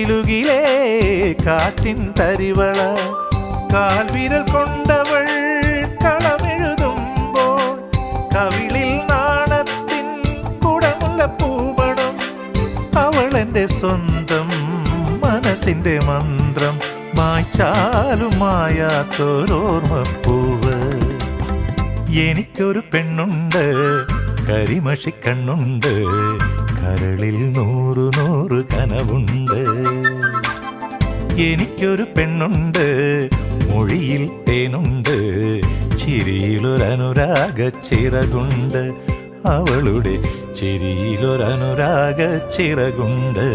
ചിലുകിലേ കാറ്റിൻ തരിവള കാൽവിരൽ കൊണ്ടവൾ കളമെഴുതുമ്പോൾ കവിളിൽ നാണത്തിൻ കുടമുള്ള പൂപടം അവൾ എൻ്റെ സ്വന്തം മനസ്സിൻ്റെ മന്ത്രം മായ്ച്ചാലും മായാത്തൊരോർമ്മപ്പൂവ് എനിക്കൊരു പെണ്ണുണ്ട് കരിമഷിക്കണ്ണുണ്ട് കരളിൽ 100 കനവുണ്ട് എനിക്കൊരു പെണ്ണുണ്ട് മൊഴിയിൽ തേനുണ്ട് ചിരിയിലൊരനുരാഗ ചിറകുണ്ട് അവളുടെ ചിരിയിലൊരനുരാഗ ചിറകുണ്ട്